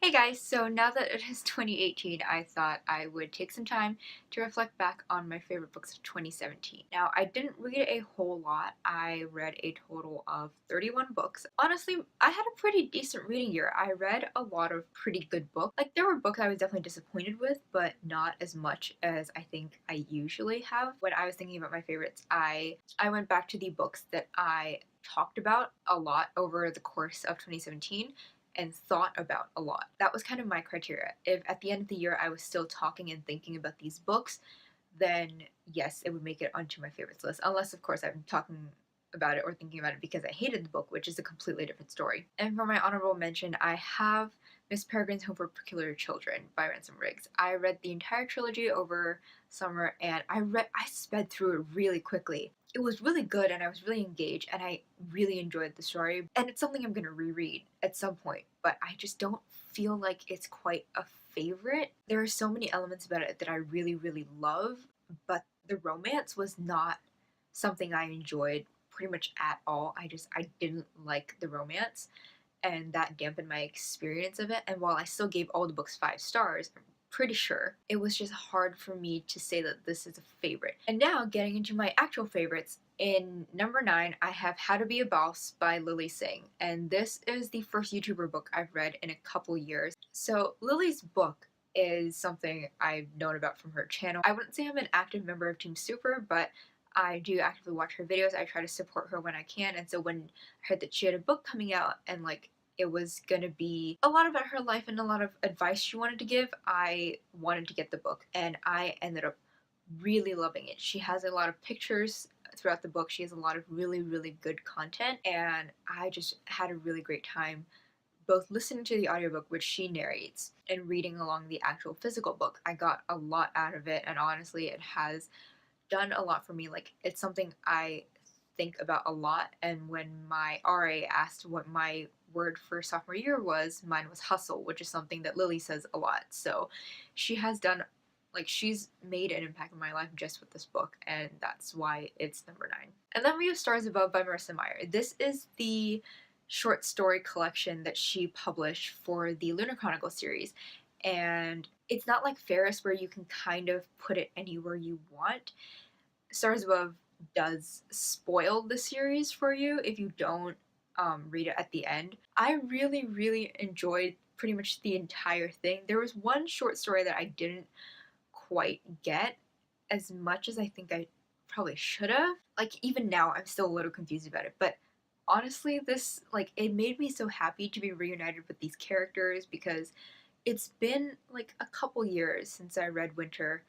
Hey guys, so now that it is 2018, I thought I would take some time to reflect back on my favorite books of 2017. Now, I didn't read a whole lot. I read a total of 31 books. Honestly, I had a pretty decent reading year. I read a lot of pretty good books. Like, there were books I was definitely disappointed with, but not as much as I think I usually have. When I was thinking about my favorites, I went back to the books that I talked about a lot over the course of 2017 and thought about a lot. That was kind of my criteria. If at the end of the year I was still talking and thinking about these books, then yes, it would make it onto my favorites list. Unless, of course, I'm talking about it or thinking about it because I hated the book, which is a completely different story. And for my honorable mention, I have Miss Peregrine's Home for Peculiar Children by Ransom Riggs. I read the entire trilogy over summer and I sped through it really quickly. It was really good and I was really engaged and I really enjoyed the story. And it's something I'm going to reread at some point, but I just don't feel like it's quite a favorite. There are so many elements about it that I really, really love, but the romance was not something I enjoyed pretty much at all. I didn't like the romance and that dampened my experience of it. And while I still gave all the books 5 stars, I'm pretty sure it was just hard for me to say that this is a favorite. And now getting into my actual favorites, in number 9, I have How to Be a Boss by Lily Singh, and this is the first YouTuber book I've read in a couple years. So Lily's book is something I've known about from her channel. I wouldn't say I'm an active member of Team Super, but I do actively watch her videos. I try to support her when I can, and so when I heard that she had a book coming out and like it was gonna be a lot about her life and a lot of advice she wanted to give, I wanted to get the book and I ended up really loving it. She has a lot of pictures throughout the book. She has a lot of really, really good content and I just had a really great time both listening to the audiobook, which she narrates, and reading along the actual physical book. I got a lot out of it and honestly it has done a lot for me. Like, it's something I think about a lot. And when my RA asked what my word for sophomore year was, mine was hustle, which is something that Lily says a lot. So she has done, like, she's made an impact in my life just with this book, and that's why it's number 9. And then we have Stars Above by Marissa Meyer. This is the short story collection that she published for the Lunar Chronicle series. And it's not like Ferris where you can kind of put it anywhere you want. Stars Above does spoil the series for you if you don't read it at the end. I really, really enjoyed pretty much the entire thing. There was one short story that I didn't quite get as much as I think I probably should have. Like, even now, I'm still a little confused about it, but honestly, this, like, it made me so happy to be reunited with these characters because it's been like a couple years since I read Winter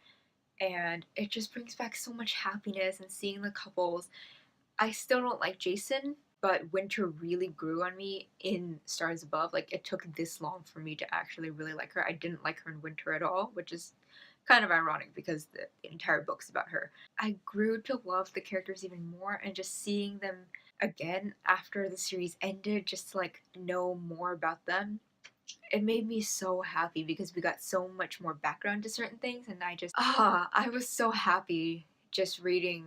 and it just brings back so much happiness and seeing the couples. I still don't like Jason, but Winter really grew on me in Stars Above. Like, it took this long for me to actually really like her. I didn't like her in Winter at all, which is kind of ironic because the entire book's about her. I grew to love the characters even more and just seeing them again after the series ended, just to like know more about them, it made me so happy because we got so much more background to certain things and I was so happy just reading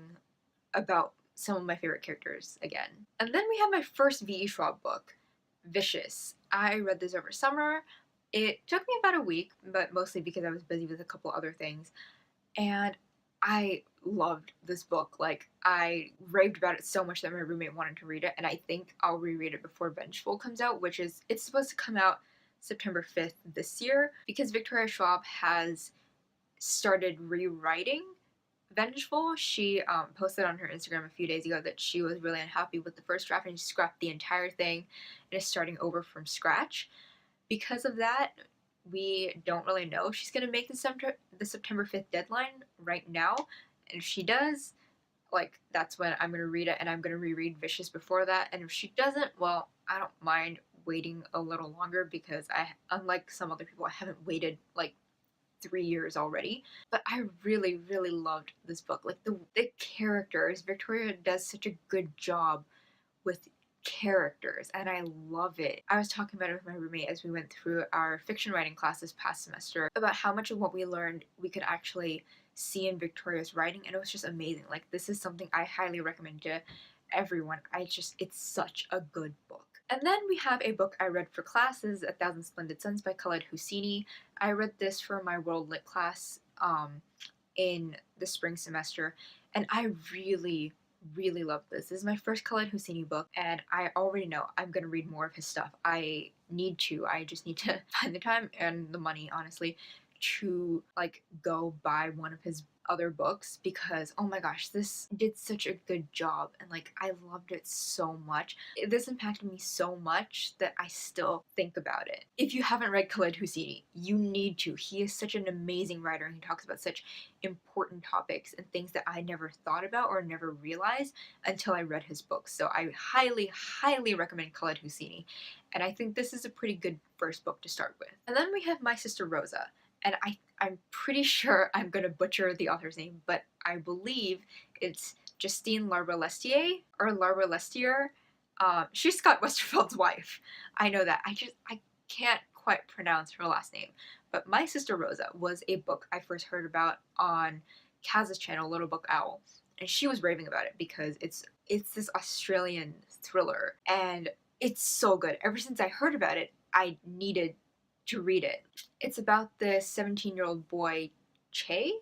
about some of my favorite characters again. And then we have my first V.E. Schwab book, Vicious. I read this over summer. It took me about a week, but mostly because I was busy with a couple other things. And I loved this book. Like, I raved about it so much that my roommate wanted to read it, and I think I'll reread it before Vengeful comes out, which is, it's supposed to come out September 5th this year, because Victoria Schwab has started rewriting Vengeful. She posted on her Instagram a few days ago that she was really unhappy with the first draft and she scrapped the entire thing and is starting over from scratch. Because of that, we don't really know if she's going to make the September 5th deadline right now. And if she does, like, that's when I'm going to read it and I'm going to reread Vicious before that. And if she doesn't, well, I don't mind waiting a little longer because unlike some other people, I haven't waited like 3 years already. But I really, really loved this book. Like, the characters, Victoria does such a good job with characters and I love it. I was talking about it with my roommate as we went through our fiction writing class this past semester about how much of what we learned we could actually see in Victoria's writing, and it was just amazing. Like, this is something I highly recommend to everyone. It's such a good book. And then we have a book I read for classes, A Thousand Splendid Suns by Khaled Hosseini. I read this for my World Lit class in the spring semester, and I really love this. This is my first Khaled Hosseini book, and I already know I'm gonna read more of his stuff. I need to. I just need to find the time and the money, honestly, to like go buy one of his other books because oh my gosh, this did such a good job and like I loved it so much. This impacted me so much that I still think about it. If you haven't read Khaled Hosseini, you need to. He is such an amazing writer and he talks about such important topics and things that I never thought about or never realized until I read his books. So I highly recommend Khaled Hosseini. And I think this is a pretty good first book to start with. And then we have My Sister Rosa. And I'm pretty sure I'm gonna butcher the author's name, but I believe it's Justine Larbalestier or Larbalestier. She's Scott Westerfeld's wife. I know that. I can't quite pronounce her last name. But My Sister Rosa was a book I first heard about on Kaz's channel, Little Book Owl, and she was raving about it because it's this Australian thriller and it's so good. Ever since I heard about it, I needed to read it. It's about this 17-year-old boy, Che?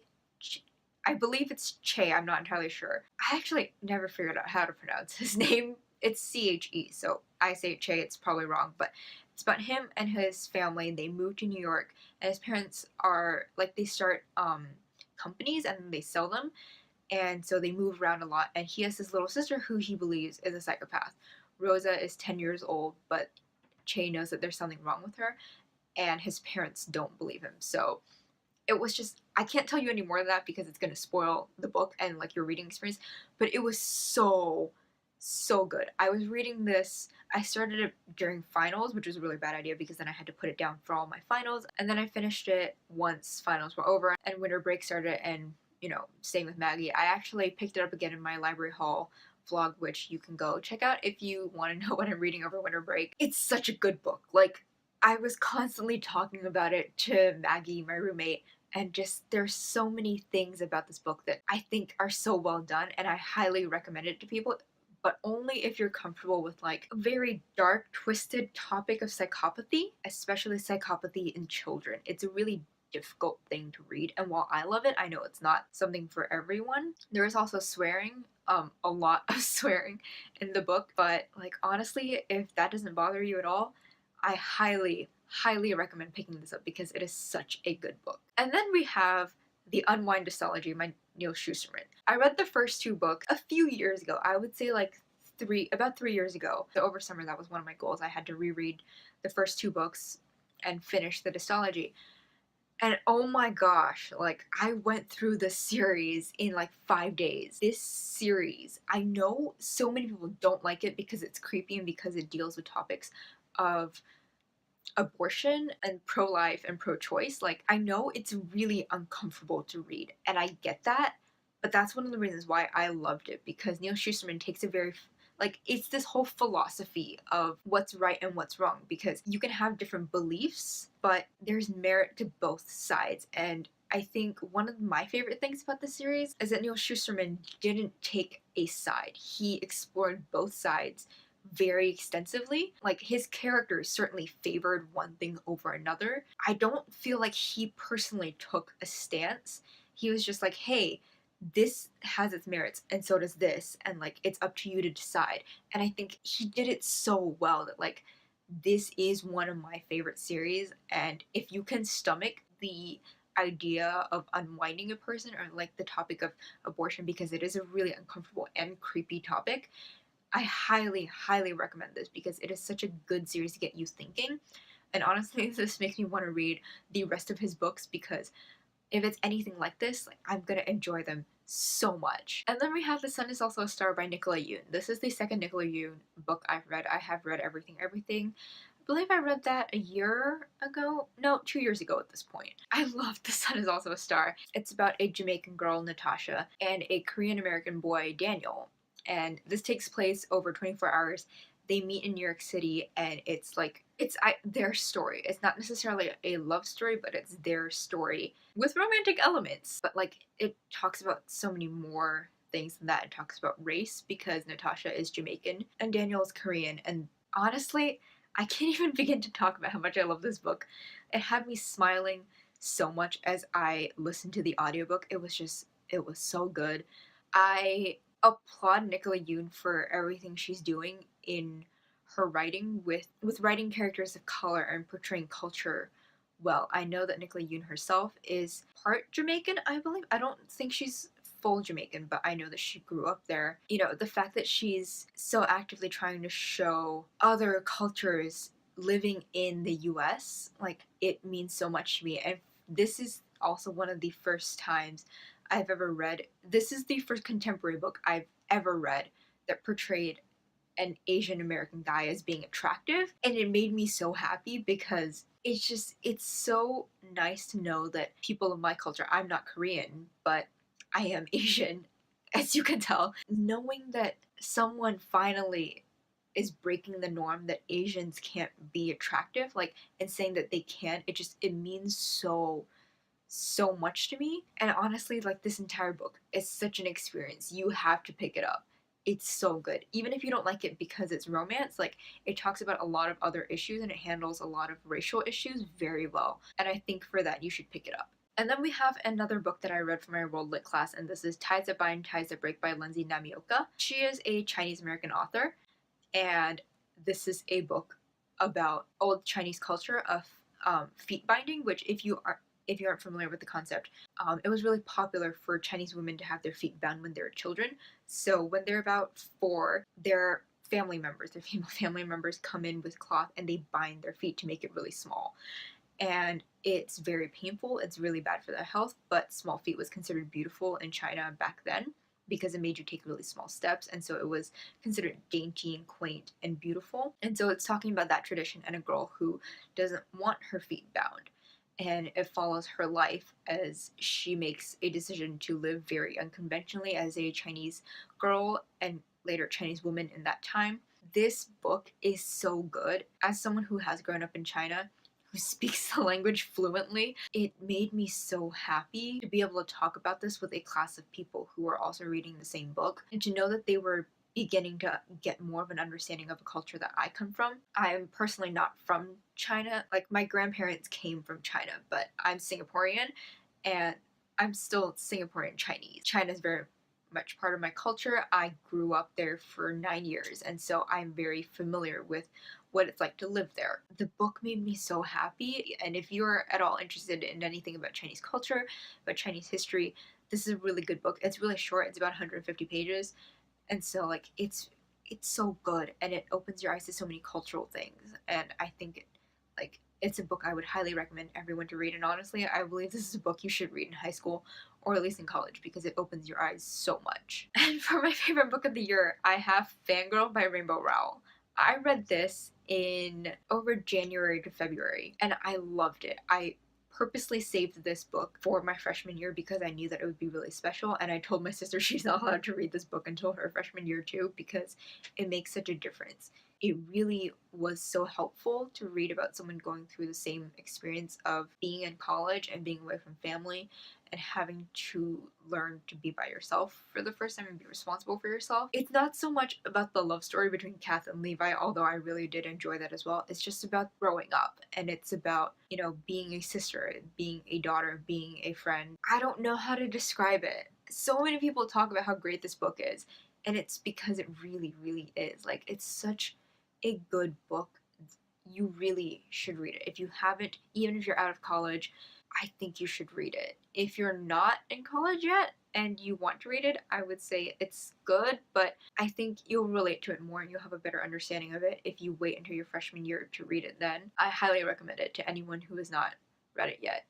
I believe it's Che, I'm not entirely sure. I actually never figured out how to pronounce his name. It's C-H-E, so I say Che, it's probably wrong, but it's about him and his family. They move to New York, and his parents are, like, they start companies and then they sell them, and so they move around a lot, and he has this little sister who he believes is a psychopath. Rosa is 10 years old, but Che knows that there's something wrong with her, and his parents don't believe him. So it was just, I can't tell you any more of that because it's going to spoil the book and like your reading experience, but it was so good. I was reading this, I started it during finals, which was a really bad idea because then I had to put it down for all my finals, and then I finished it once finals were over and winter break started, and you know, staying with Maggie, I actually picked it up again in my library haul vlog, which you can go check out if you want to know what I'm reading over winter break. It's such a good book. Like, I was constantly talking about it to Maggie, my roommate, and just there's so many things about this book that I think are so well done, and I highly recommend it to people, but only if you're comfortable with like a very dark, twisted topic of psychopathy, especially psychopathy in children. It's a really difficult thing to read, and while I love it, I know it's not something for everyone. There is also swearing, a lot of swearing in the book, but like honestly, if that doesn't bother you at all, I highly recommend picking this up because it is such a good book. And then we have The Unwind Astrology by Neil Shusterman. I read the first two books a few years ago. I would say like about 3 years ago. So over summer, that was one of my goals. I had to reread the first two books and finish the Dystology. And oh my gosh, like I went through this series in like 5 days. This series, I know so many people don't like it because it's creepy and because it deals with topics of abortion and pro-life and pro-choice. Like, I know it's really uncomfortable to read, and I get that, but that's one of the reasons why I loved it, because Neil Shusterman takes a very like, it's this whole philosophy of what's right and what's wrong, because you can have different beliefs, but there's merit to both sides. And I think one of my favorite things about the series is that Neil Shusterman didn't take a side. He explored both sides very extensively. Like, his characters certainly favored one thing over another. I don't feel like he personally took a stance. He was just like, hey, this has its merits and so does this, and like it's up to you to decide. And I think he did it so well that like this is one of my favorite series, and if you can stomach the idea of unwinding a person or like the topic of abortion, because it is a really uncomfortable and creepy topic, I highly recommend this because it is such a good series to get you thinking. And honestly, this makes me want to read the rest of his books because if it's anything like this, like I'm gonna enjoy them so much. And then we have The Sun Is Also a Star by Nicola Yoon. This is the second Nicola Yoon book I've read. I have read Everything. I believe I read that a year ago. No, 2 years ago at this point. I love The Sun Is Also a Star. It's about a Jamaican girl, Natasha, and a Korean American boy, Daniel. And this takes place over 24 hours. They meet in New York City, and it's like their story. It's not necessarily a love story, but it's their story with romantic elements. But like it talks about so many more things than that. It talks about race because Natasha is Jamaican and Daniel is Korean, and Honestly, I can't even begin to talk about how much I love this book. It had me smiling so much as I listened to the audiobook. It was so good. I applaud Nicola Yoon for everything she's doing in her writing with writing characters of color and portraying culture well. I know that Nicola Yoon herself is part Jamaican, I believe. I don't think she's full Jamaican, but I know that she grew up there. You know, the fact that she's so actively trying to show other cultures living in the US, like, it means so much to me. And this is also one of the first times I've ever read. This is the first contemporary book I've ever read that portrayed an Asian American guy as being attractive, and it made me so happy because it's so nice to know that people of my culture, I'm not Korean, but I am Asian, as you can tell, knowing that someone finally is breaking the norm that Asians can't be attractive, like, and saying that they can, it means so much to me. And honestly, like, this entire book is such an experience. You have to pick it up. It's so good. Even if you don't like it because it's romance, like, it talks about a lot of other issues and it handles a lot of racial issues very well. And I think for that, you should pick it up. And then we have another book that I read for my World Lit class, and this is Ties That Bind, Ties That Break by Lindsay Namioka. She is a Chinese American author, and this is a book about old Chinese culture of feet binding, which if you aren't familiar with the concept, it was really popular for Chinese women to have their feet bound when they were children. So when they're about 4, their female family members come in with cloth and they bind their feet to make it really small. And it's very painful, it's really bad for their health, but small feet was considered beautiful in China back then because it made you take really small steps, and so it was considered dainty and quaint and beautiful. And so it's talking about that tradition and a girl who doesn't want her feet bound. And it follows her life as she makes a decision to live very unconventionally as a Chinese girl and later Chinese woman in that time. This book is so good. As someone who has grown up in China, who speaks the language fluently, it made me so happy to be able to talk about this with a class of people who were also reading the same book and to know that they were beginning to get more of an understanding of a culture that I come from. I'm personally not from China. Like, my grandparents came from China, but I'm Singaporean and I'm still Singaporean Chinese. China is very much part of my culture. I grew up there for 9 years, and so I'm very familiar with what it's like to live there. The book made me so happy, and if you're at all interested in anything about Chinese culture, about Chinese history, this is a really good book. It's really short, it's about 150 pages, and so, like, it's so good, and it opens your eyes to so many cultural things, and I think like, it's a book I would highly recommend everyone to read. And honestly, I believe this is a book you should read in high school or at least in college because it opens your eyes so much. And for my favorite book of the year, I have Fangirl by Rainbow Rowell. I read this in over January to February and I loved it. I purposely saved this book for my freshman year because I knew that it would be really special, and I told my sister she's not allowed to read this book until her freshman year too because it makes such a difference. It really was so helpful to read about someone going through the same experience of being in college and being away from family and having to learn to be by yourself for the first time and be responsible for yourself. It's not so much about the love story between Kath and Levi, although I really did enjoy that as well. It's just about growing up, and it's about, you know, being a sister, being a daughter, being a friend. I don't know how to describe it. So many people talk about how great this book is, and it's because it really, really is. Like, it's such a good book. You really should read it. If you haven't, even if you're out of college, I think you should read it. If you're not in college yet and you want to read it, I would say it's good, but I think you'll relate to it more and you'll have a better understanding of it if you wait until your freshman year to read it then. I highly recommend it to anyone who has not read it yet.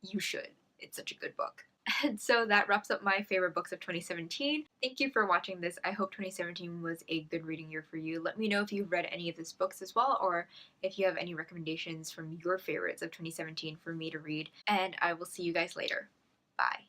You should. It's such a good book. And so that wraps up my favorite books of 2017. Thank you for watching this. I hope 2017 was a good reading year for you. Let me know if you've read any of these books as well, or if you have any recommendations from your favorites of 2017 for me to read. And I will see you guys later. Bye.